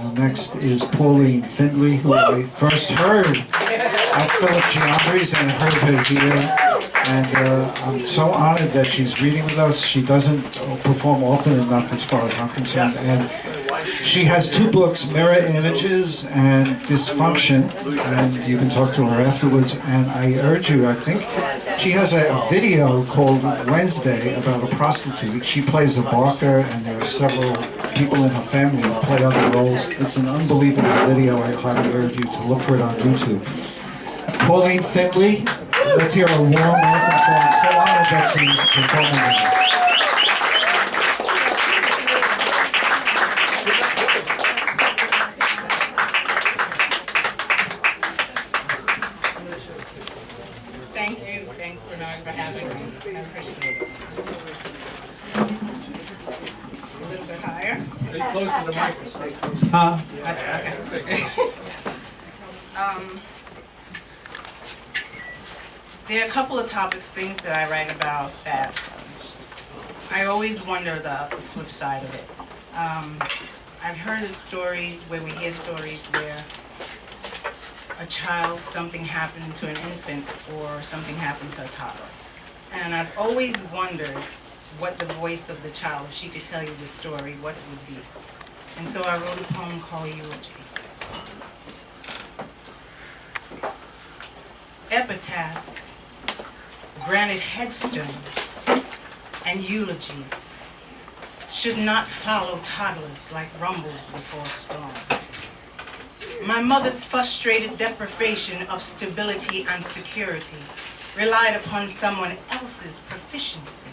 Next is Pauline Findlay, who I first heard at Philip Giambri's and heard her here. And I'm so honored that she's reading with us. She doesn't perform often enough as far as I'm concerned. And she has two books, Mirror Images and Dysfunction, and you can talk to her afterwards. And I urge you, I think, she has a video called Wednesday about a prostitute. She plays a barker, and there are several people in her family who play other roles. It's an unbelievable video. I highly urge you to look for it on YouTube. Pauline Findlay, let's hear a warm welcome for her. I'm so honored that she's performing with us. Thank you. Thanks, Bernard, for having me. I appreciate it. A little bit higher. Stay close to the microphone. Okay. There are a couple of topics, things that I write about that I always wonder the flip side of it. I've heard of stories where we hear stories where a child, something happened to an infant, or something happened to a toddler. And I've always wondered what the voice of the child, if she could tell you the story, what it would be. And so I wrote a poem called Eulogy. Epitaphs, granite headstones, and eulogies should not follow toddlers like rumbles before a storm. My mother's frustrated deprivation of stability and security relied upon someone else's proficiency.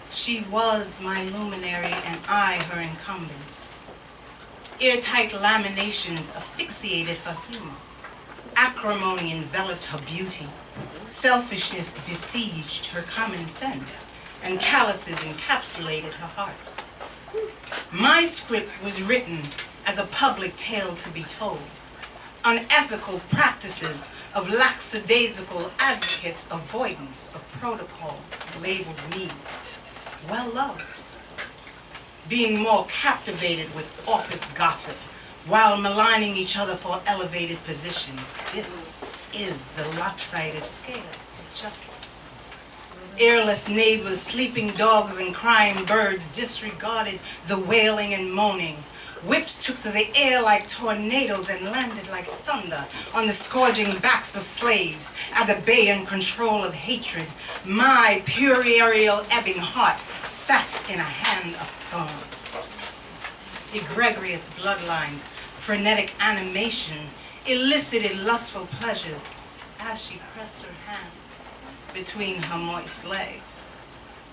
She was my luminary and I her incumbents. Airtight laminations asphyxiated her humor. Acrimony enveloped her beauty. Selfishness besieged her common sense, and calluses encapsulated her heart. My script was written as a public tale to be told. Unethical practices of lackadaisical advocates' avoidance of protocol labeled me well-loved, being more captivated with office gossip while maligning each other for elevated positions. This is the lopsided scales of justice. Airless neighbors, sleeping dogs, and crying birds disregarded the wailing and moaning. Whips took to the air like tornadoes and landed like thunder on the scourging backs of slaves at the bay and control of hatred. My puerile ebbing heart sat in a hand of thorns. Egregious bloodlines, frenetic animation, elicited lustful pleasures as she pressed her hands between her moist legs.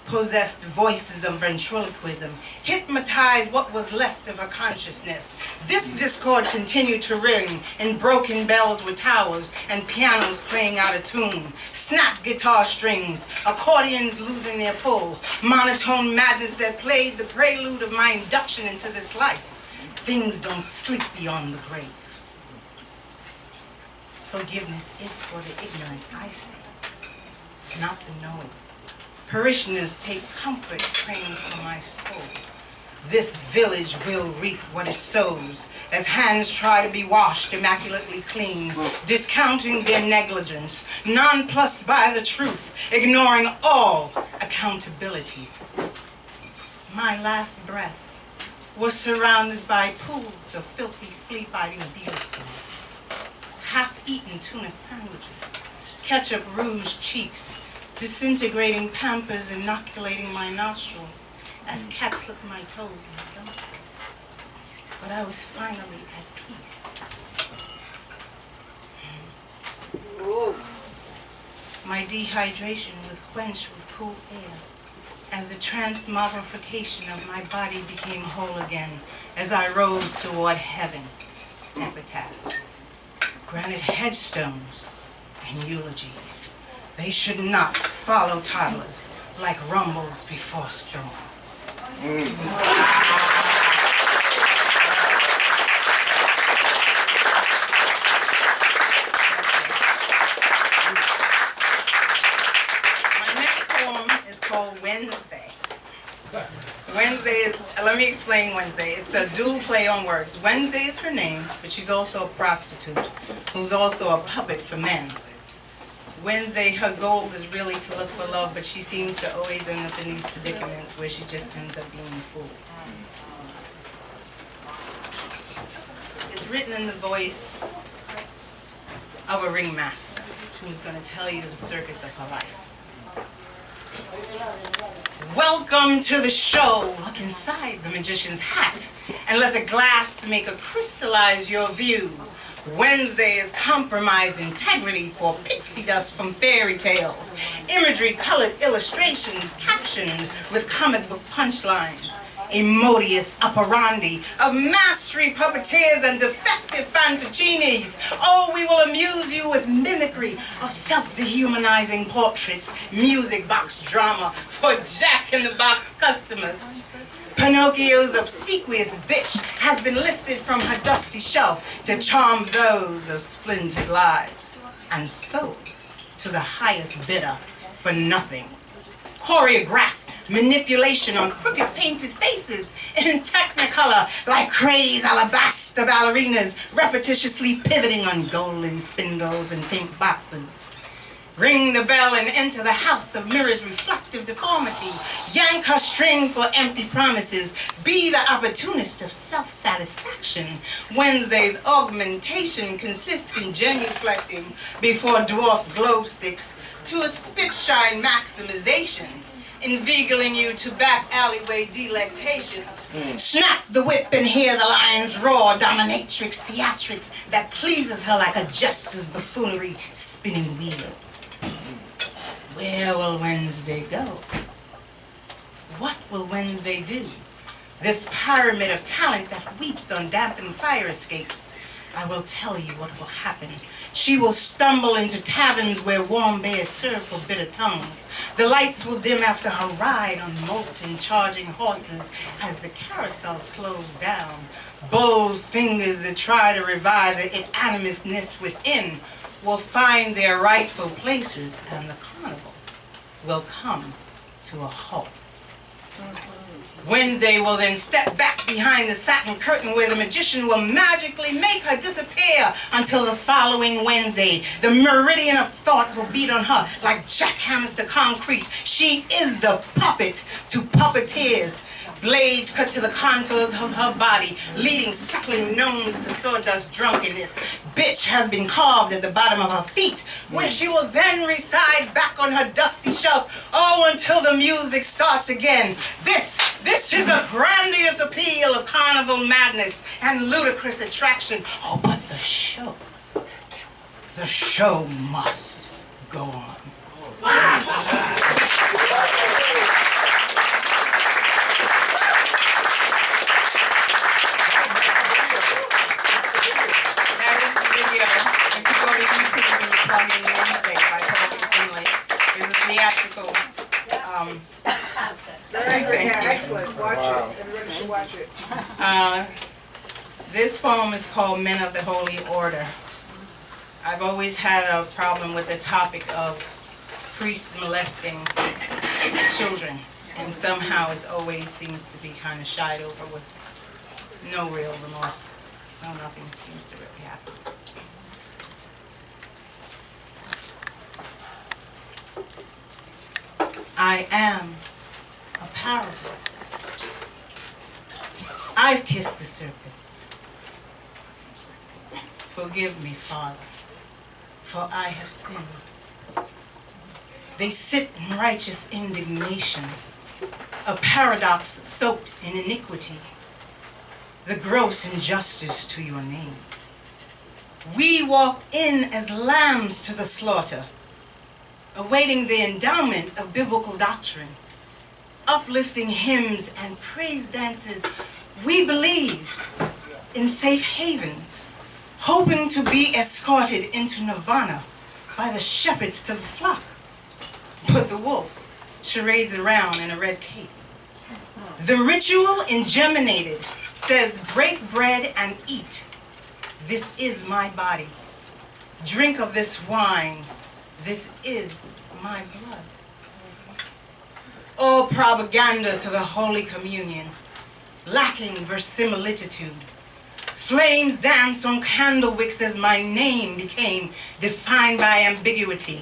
Possessed voices of ventriloquism hypnotized what was left of her consciousness. This discord continued to ring, and broken bells were towers, and pianos playing out of tune. Snapped guitar strings, accordions losing their pull, monotone madness that played the prelude of my induction into this life. Things don't sleep beyond the grave. Forgiveness is for the ignorant, I say, not the knowing. Parishioners take comfort praying for my soul. This village will reap what it sows, as hands try to be washed immaculately clean, discounting their negligence, nonplussed by the truth, ignoring all accountability. My last breath was surrounded by pools of filthy flea-biting beetle skins, half-eaten tuna sandwiches, ketchup-rouged cheeks, disintegrating pampers inoculating my nostrils as cats licked my toes in the dumpster. But I was finally at peace. My dehydration was quenched with cool air as the transmogrification of my body became whole again as I rose toward heaven. Epitaphs, granite headstones, and eulogies. They should not follow toddlers like rumbles before storm. My next poem is called Wednesday. Wednesday is, let me explain explain Wednesday. It's a dual play on words. Wednesday is her name, but she's also a prostitute who's also a puppet for men. Wednesday, her goal is really to look for love, but she seems to always end up in these predicaments where she just ends up being a fool. It's written in the voice of a ringmaster who's going to tell you the circus of her life. Welcome to the show. Look inside the magician's hat and let the glass make a crystallize your view. Wednesday is compromised integrity for pixie dust from fairy tales. Imagery colored illustrations captioned with comic book punchlines. A modius operandi of mastery puppeteers and defective fantaccinis. Oh, we will amuse you with mimicry of self-dehumanizing portraits, music box drama for jack-in-the-box customers. Pinocchio's obsequious bitch has been lifted from her dusty shelf to charm those of splintered lives and sold to the highest bidder for nothing. Choreographed manipulation on crooked painted faces in technicolor like crazed alabaster ballerinas repetitiously pivoting on golden spindles and pink boxes. Ring the bell and enter the house of mirrors' reflective deformity. Yank her string for empty promises. Be the opportunist of self-satisfaction. Wednesday's augmentation consists in genuflecting before dwarf globe sticks to a spit-shine maximization, inveigling you to back alleyway delectations. Snap the whip and hear the lion's roar, dominatrix theatrics that pleases her like a jester's buffoonery spinning wheel. Where will Wednesday go? What will Wednesday do? This pyramid of talent that weeps on dampened fire escapes. I will tell you what will happen. She will stumble into taverns where warm beers serve for bitter tongues. The lights will dim after her ride on molten charging horses as the carousel slows down. Bold fingers that try to revive the animousness within will find their rightful places, and the carnival will come to a halt. Wednesday will then step back behind the satin curtain where the magician will magically make her disappear until the following Wednesday. The meridian of thought will beat on her like jackhammers to concrete. She is the puppet to puppeteers. Blades cut to the contours of her body, leading suckling gnomes to sawdust drunkenness. Bitch has been carved at the bottom of her feet, where she will then reside back on her dusty shelf, oh, until the music starts again. This is a grandiose appeal of carnival madness and ludicrous attraction. Oh, but the show must go on. If you go to YouTube and you plug in Wednesday by Pauline Findlay, it's a theatrical. Excellent. Watch it. Everybody should watch it. This poem is called Men of the Holy Order. I've always had a problem with the topic of priests molesting children, and somehow it always seems to be kind of shied over with no real remorse. No, nothing seems to really happen. I am a parable. I've kissed the serpents. Forgive me, Father, for I have sinned. They sit in righteous indignation, a paradox soaked in iniquity, the gross injustice to your name. We walk in as lambs to the slaughter, awaiting the endowment of biblical doctrine, uplifting hymns and praise dances. We believe in safe havens, hoping to be escorted into nirvana by the shepherds to the flock. But the wolf charades around in a red cape. The ritual ingeminated says, break bread and eat. This is my body. Drink of this wine. This is my blood. All propaganda to the Holy Communion. lacking verisimilitude. Flames dance on candle wicks as my name became defined by ambiguity.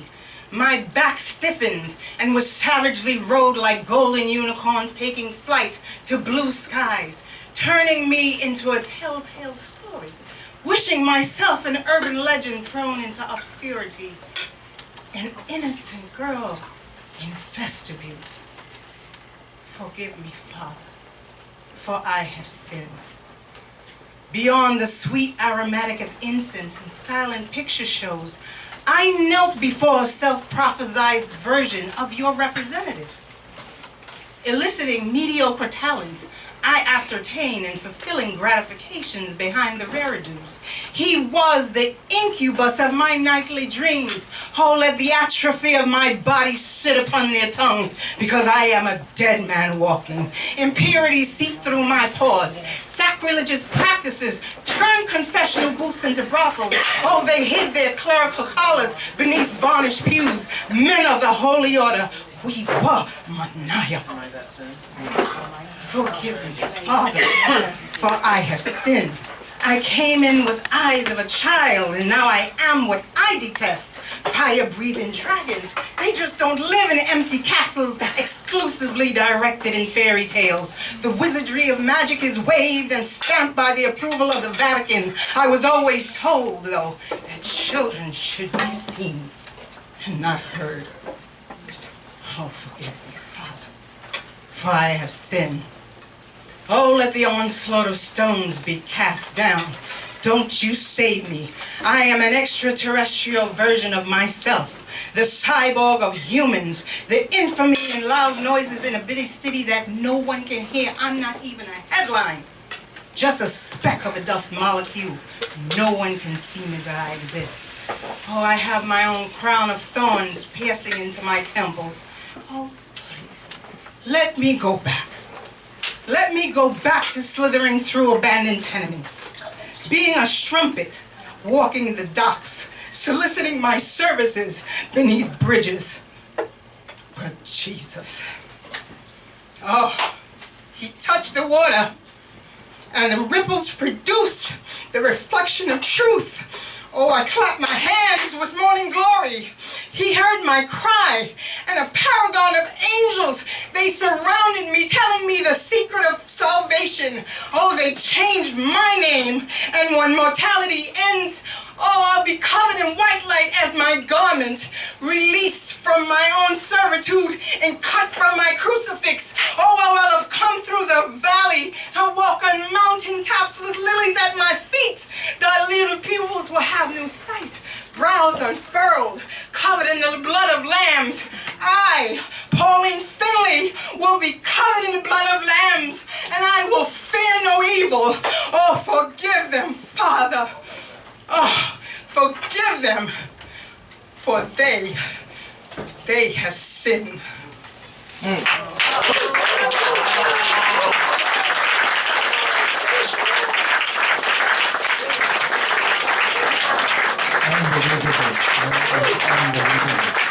My back stiffened and was savagely rode like golden unicorns taking flight to blue skies, turning me into a telltale story, wishing myself an urban legend thrown into obscurity. An innocent girl in vestibules. Forgive me, Father, for I have sinned. Beyond the sweet aromatic of incense and silent picture shows, I knelt before a self-prophesized version of your representative. Eliciting mediocre talents, I ascertain in fulfilling gratifications behind the rarities. He was the incubus of my nightly dreams. Oh, let the atrophy of my body sit upon their tongues, because I am a dead man walking. Impurities seep through my pores. Sacrilegious practices turn confessional booths into brothels. Oh, they hid their clerical collars beneath varnished pews. Men of the holy order, we were maniacal. Forgive me, Father, for I have sinned. I came in with eyes of a child, and now I am what I detest. Fire-breathing dragons. They just don't live in empty castles exclusively directed in fairy tales. The wizardry of magic is waved and stamped by the approval of the Vatican. I was always told, though, that children should be seen and not heard. Oh, forgive me, Father, for I have sinned. Oh, let the onslaught of stones be cast down. Don't you save me. I am an extraterrestrial version of myself, the cyborg of humans, the infamy and loud noises in a busy city that no one can hear. I'm not even a headline, just a speck of a dust molecule. No one can see me, but I exist. Oh, I have my own crown of thorns piercing into my temples. Oh, please, let me go back. Let me go back to slithering through abandoned tenements, being a strumpet, walking in the docks, soliciting my services beneath bridges. But Jesus, oh, he touched the water, and the ripples produced the reflection of truth. Oh, I clapped my hands with morning glory. He heard my cry, and a paragon of angels, they surrounded me, telling me the secret of salvation. Oh, they changed my name, and when mortality ends, oh, I'll be covered in white light as my garment, released from my own servitude and cut from my crucifix. Oh, I'll have come through the valley to walk on mountaintops with lilies at my feet. Diluted pupils will have new sight, brows unfurled, covered in the blood of lambs. I, Pauline Findlay, will be covered in the blood of lambs, and I will fear no evil. Oh, forgive them, Father. Oh, forgive them, for they have sinned. Unbelievable. Unbelievable.